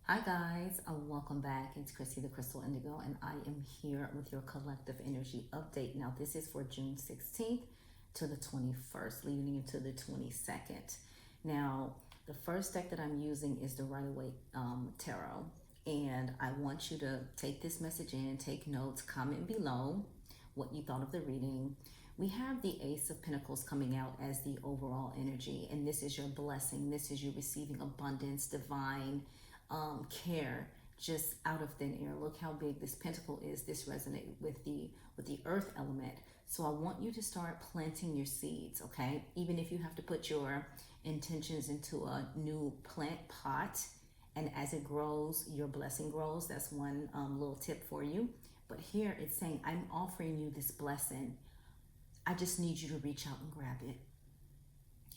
Hi guys, welcome back. It's Chrissy the Crystal Indigo, and I am here with your collective energy update. Now, this is for June 16th to the 21st, leading into the 22nd. Now, the first deck that I'm using is the Rider-Waite Tarot, and I want you to take this message in, take notes, comment below what you thought of the reading. We have the Ace of Pentacles coming out as the overall energy, and this is your blessing. This is you receiving abundance, divine care, just out of thin air. Look how big this pentacle is. This resonates with the earth element. So I want you to start planting your seeds, okay? Even if you have to put your intentions into a new plant pot, and as it grows, your blessing grows. That's one little tip for you. But here it's saying, I'm offering you this blessing. I just need you to reach out and grab it.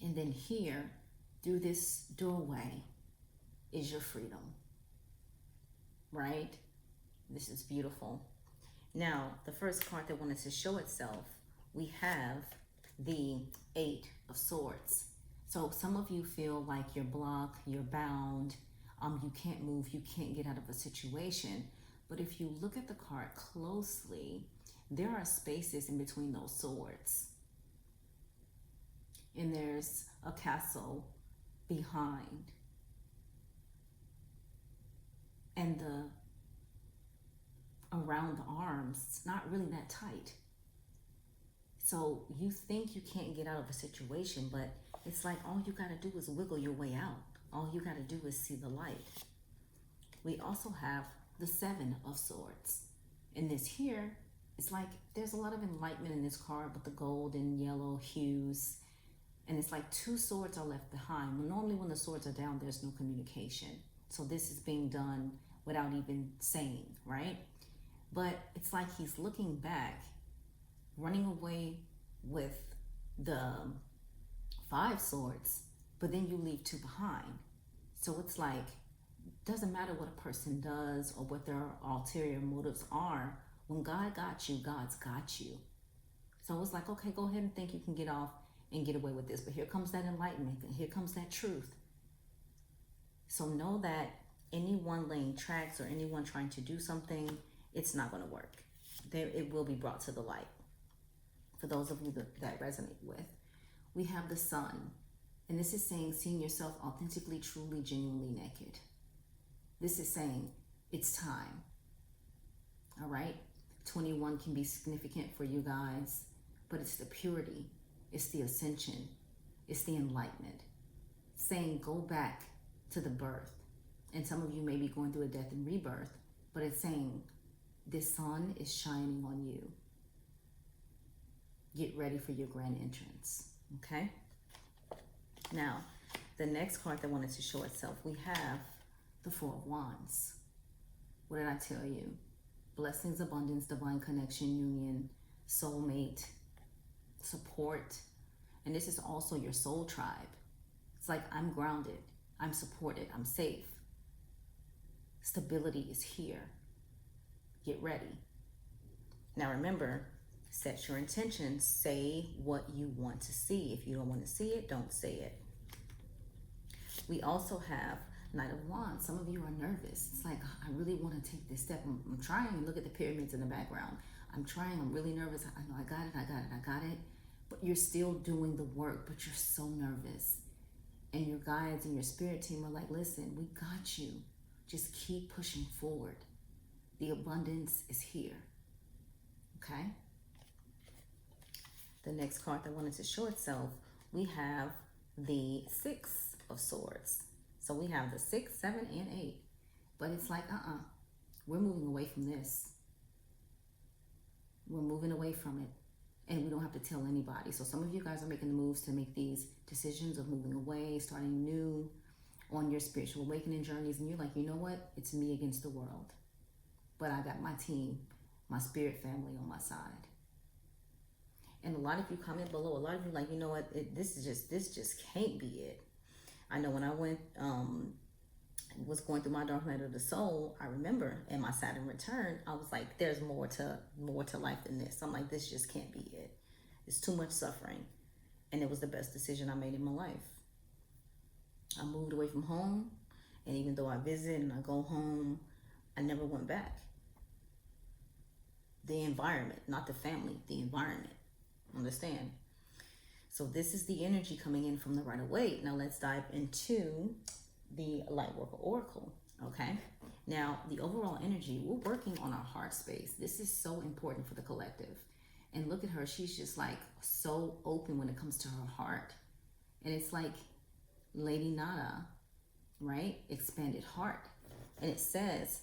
And then here, through this doorway, is your freedom, right? This is beautiful. Now, the first card that wanted to show itself, we have the Eight of Swords. So some of you feel like you're blocked, you're bound, you can't move, you can't get out of a situation. But if you look at the card closely, there are spaces in between those swords. And there's a castle behind. And around the arms, it's not really that tight. So you think you can't get out of a situation, but it's like all you got to do is wiggle your way out. All you got to do is see the light. We also have the Seven of Swords. And this here, it's like there's a lot of enlightenment in this card with the gold and yellow hues. And it's like two swords are left behind. Well, normally when the swords are down, there's no communication. So this is being done without even saying, right? But it's like he's looking back, running away with the Five Swords, but then you leave two behind. So it's like, doesn't matter what a person does or what their ulterior motives are. When God got you, God's got you. So it's like, okay, go ahead and think you can get off and get away with this. But here comes that enlightenment, and here comes that truth. So know that anyone laying tracks or anyone trying to do something, it's not going to work. It will be brought to the light. For those of you that resonate with, we have the Sun. And this is saying seeing yourself authentically, truly, genuinely naked. This is saying it's time. All right? 21 can be significant for you guys, but it's the purity. It's the ascension. It's the enlightenment. It's saying go back to the birth. And some of you may be going through a death and rebirth, but it's saying this sun is shining on you. Get ready for your grand entrance, okay? Now, the next card that wanted to show itself, we have the Four of Wands. What did I tell you? Blessings, abundance, divine connection, union, soulmate, support. And this is also your soul tribe. It's like, I'm grounded, I'm supported, I'm safe. Stability is here. Get ready. Now remember, set your intentions. Say what you want to see. If you don't want to see it, don't say it. We also have Knight of Wands. Some of you are nervous. It's like, I really want to take this step. I'm trying. Look at the pyramids in the background. I'm trying. I'm really nervous. I know I got it. But you're still doing the work, but you're so nervous. And your guides and your spirit team are like, listen, we got you. Just keep pushing forward. The abundance is here, okay? The next card that wanted to show itself, we have the Six of Swords. So we have the 6, 7, and 8. But it's like, we're moving away from this. We're moving away from it. And we don't have to tell anybody. So some of you guys are making the moves to make these decisions of moving away, starting new on your spiritual awakening journeys. And you're like, you know what? It's me against the world. But I got my team, my spirit family on my side. And a lot of you comment below. A lot of you like, you know what? This just can't be it. I know when I was going through my dark night of the soul, I remember in my Saturn return, I was like, there's more to life than this. I'm like, this just can't be it. It's too much suffering. And it was the best decision I made in my life. I moved away from home And even though I visit and I go home, I never went back. The environment, not the family, the environment. Understand? So this is the energy coming in from the Rider-Waite. Now let's dive into the Lightworker Oracle. Okay. Now the overall energy, we're working on our heart space. This is so important for the collective. And look at her, she's just like so open when it comes to her heart. And it's like Lady Nada, right? Expanded heart. And it says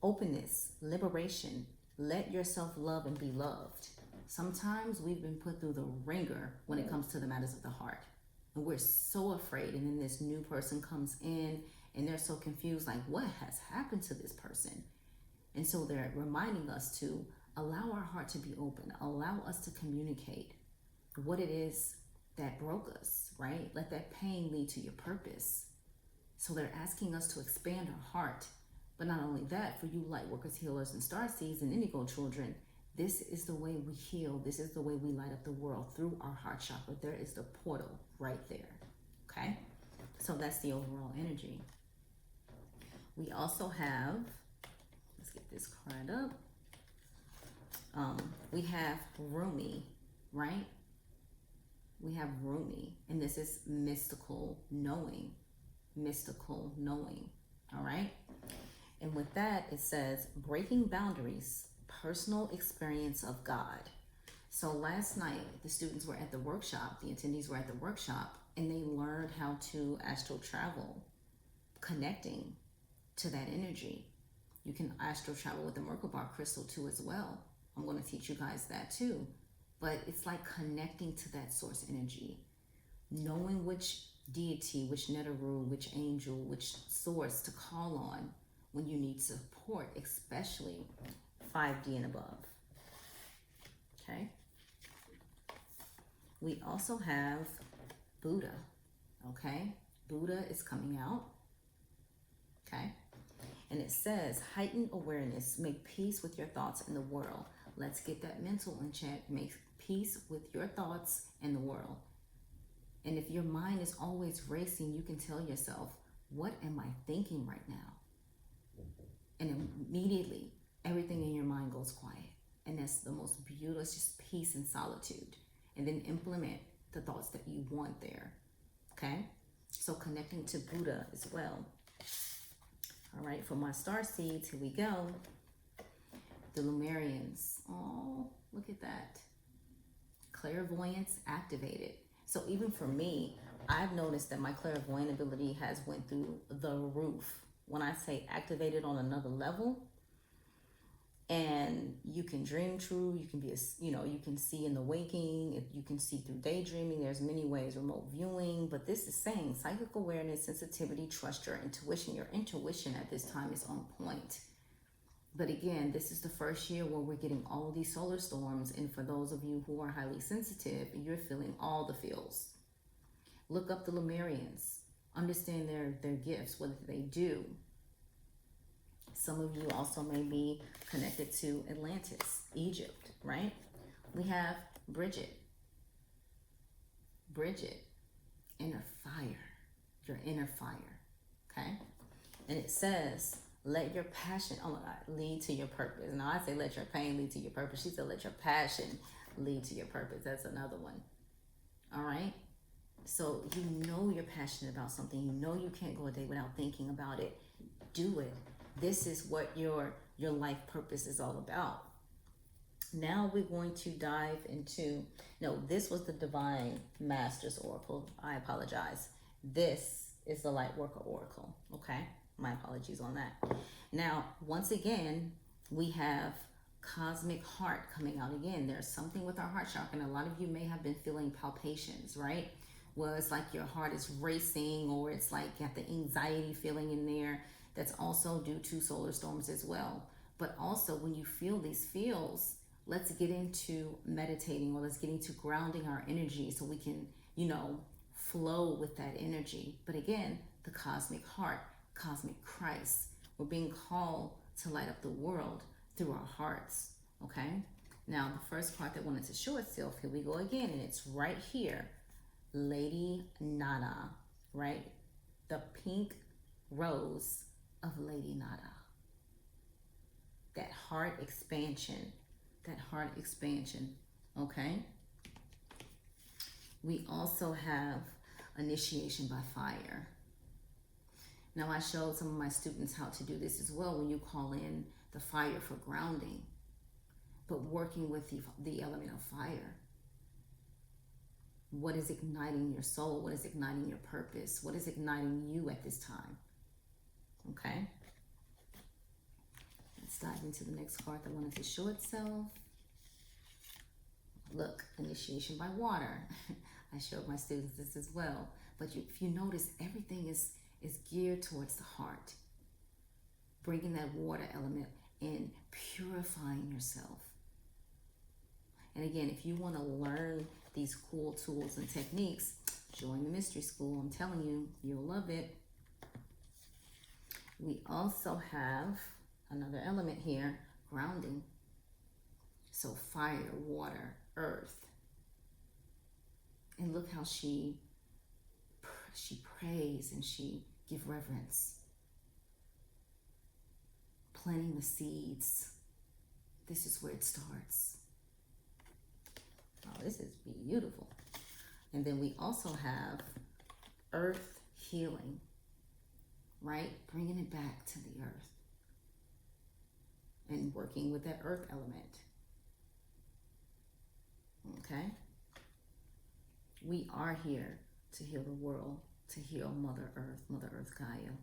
openness, liberation, let yourself love and be loved. Sometimes we've been put through the ringer when it comes to the matters of the heart. And we're so afraid. And then this new person comes in and they're so confused, like, what has happened to this person? And so they're reminding us to allow our heart to be open, allow us to communicate what it is that broke us, right? Let that pain lead to your purpose. So they're asking us to expand our heart. But not only that, for you light workers, healers, and starseeds and indigo children, this is the way we heal. This is the way we light up the world, through our heart chakra. There is the portal right there, okay? So that's the overall energy. We also have, let's get this card up. We have Rumi, right? We have Rumi, and this is mystical knowing, all right? And with that, it says breaking boundaries, personal experience of God. So last night, the students were at the workshop, the attendees were at the workshop, and they learned how to astral travel, connecting to that energy. You can astral travel with the Merkaba crystal too as well. I'm going to teach you guys that too. But it's like connecting to that source energy, knowing which deity, which Neteru, which angel, which source to call on when you need support, especially 5D and above. Okay. We also have Buddha. Okay. Buddha is coming out. Okay. And it says, heighten awareness, make peace with your thoughts in the world. Let's get that mental in check. Make peace with your thoughts and the world. And if your mind is always racing, you can tell yourself, what am I thinking right now? And immediately, everything in your mind goes quiet. And that's the most beautiful, it's just peace and solitude. And then implement the thoughts that you want there. Okay? So connecting to Buddha as well. All right, for my star seeds, here we go. The Lumerians. Oh, look at that. Clairvoyance activated. So even for me, I've noticed that my clairvoyant ability has went through the roof. When I say activated on another level, and you can dream true, you can be, you can see in the waking, you can see through daydreaming, there's many ways, remote viewing, but this is saying psychic awareness, sensitivity, trust your intuition. Your intuition at this time is on point. But again, this is the first year where we're getting all of these solar storms, and for those of you who are highly sensitive, you're feeling all the feels. Look up the Lumerians, understand their gifts, what they do. Some of you also may be connected to Atlantis, Egypt, right? We have Bridget, inner fire, your inner fire, okay? And it says, let your passion, oh my God, lead to your purpose. Now I say let your pain lead to your purpose. She said let your passion lead to your purpose. That's another one. All right? So you know you're passionate about something. You know you can't go a day without thinking about it. Do it. This is what your life purpose is all about. Now we're going to dive into, no, this was the Divine Masters Oracle. I apologize. This is the Lightworker Oracle, okay? My apologies on that. Now, once again, we have Cosmic Heart coming out again. There's something with our heart chakra, and a lot of you may have been feeling palpitations, right? Well, it's like your heart is racing, or it's like got the anxiety feeling in there. That's also due to solar storms as well. But also, when you feel these feels, let's get into meditating, or let's get into grounding our energy so we can, flow with that energy. But again, the Cosmic Heart, Cosmic Christ. We're being called to light up the world through our hearts, okay? Now, the first card that wanted to show itself, here we go again, and it's right here. Lady Nana, right? The pink rose of Lady Nada. That heart expansion. That heart expansion. Okay? We also have initiation by fire. Now, I showed some of my students how to do this as well when you call in the fire for grounding, but working with the element of fire. What is igniting your soul? What is igniting your purpose? What is igniting you at this time? Okay? Let's dive into the next card that wanted to show itself. Look, initiation by water. I showed my students this as well. But if you notice, everything is geared towards the heart. Bringing that water element in, purifying yourself. And again, if you want to learn these cool tools and techniques, join the mystery school. I'm telling you, you'll love it. We also have another element here, grounding. So fire, water, earth. And look how she prays and she gives reverence. Planting the seeds. This is where it starts. Oh, this is beautiful. And then we also have earth healing, right? Bringing it back to the earth and working with that earth element. Okay? We are here to heal the world, to heal Mother Earth Gaia.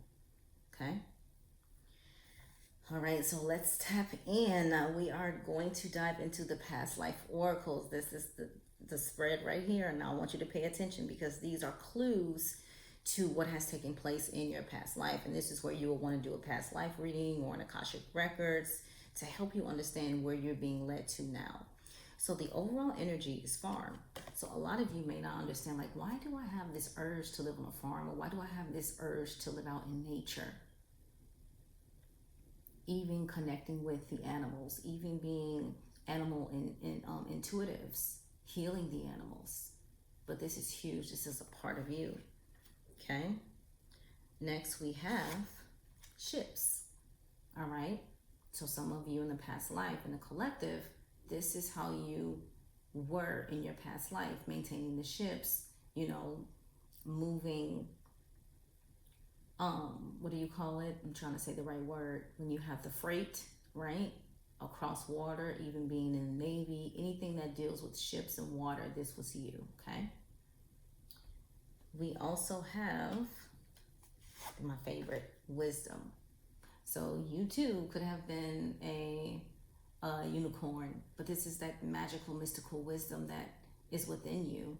Okay? All right, so let's tap in. We are going to dive into the past life oracles. This is the spread right here, and I want you to pay attention because these are clues to what has taken place in your past life. And this is where you will want to do a past life reading or an Akashic Records to help you understand where you're being led to now. So the overall energy is farm. So a lot of you may not understand, like, why do I have this urge to live on a farm? Or why do I have this urge to live out in nature? Even connecting with the animals, even being animal intuitives, healing the animals. But this is huge. This is a part of you. Okay. Next we have ships. All right. So some of you in the past life, in the collective, this is how you were in your past life, maintaining the ships, you know, moving, what do you call it? I'm trying to say the right word. When you have the freight, right? Across water, even being in the Navy, anything that deals with ships and water, this was you, okay? We also have my favorite, wisdom. So you too could have been a unicorn, but this is that magical, mystical wisdom that is within you.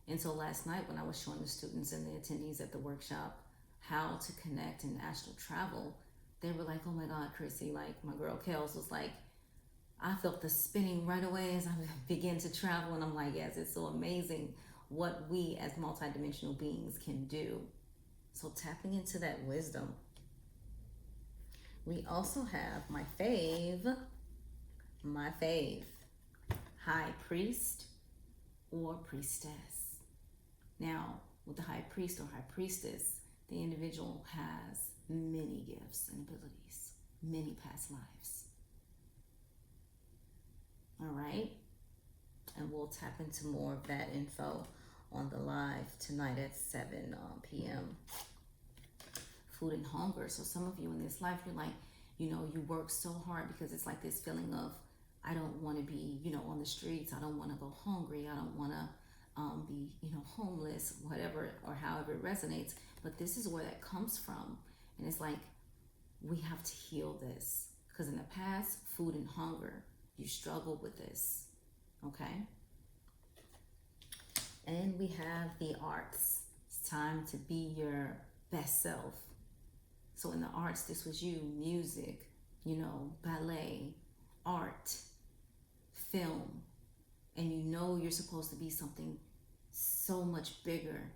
And so last night when I was showing the students and the attendees at the workshop how to connect and astral travel, they were like, oh my God, Chrissy, like my girl Kels was like, I felt the spinning right away as I began to travel. And I'm like, yes, it's so amazing what we as multidimensional beings can do. So tapping into that wisdom. We also have my fave, high priest or priestess. Now, with the high priest or high priestess, the individual has many gifts and abilities, many past lives. All right? And we'll tap into more of that info on the live tonight at 7 p.m. Food and hunger. So some of you in this life, you're like, you know, you work so hard because it's like this feeling of, I don't want to be, you know, on the streets. I don't want to go hungry. I don't want to be, you know, homeless, whatever, or however it resonates. But this is where that comes from. And it's like, we have to heal this. Because in the past, food and hunger, you struggled with this. Okay? And we have the arts. It's time to be your best self. So in the arts, this was you, music, you know, ballet, art, film. And you know you're supposed to be something so much bigger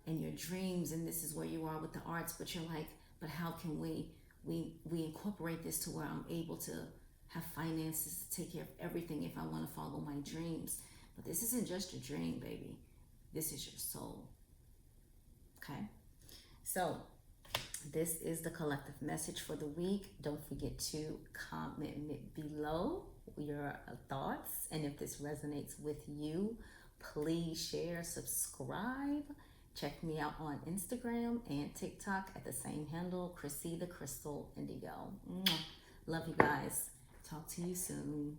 in your dreams, and this is where you are with the arts, but you're like, but how can we incorporate this to where I'm able to have finances to take care of everything if I want to follow my dreams? But this isn't just your dream, baby. This is your soul. Okay? So This is the collective message for the week. Don't forget to comment below your thoughts. And if this resonates with you, please share, subscribe. Check me out on Instagram and TikTok at the same handle, Chrissy the Crystal Indigo. Love you guys. Talk to you soon.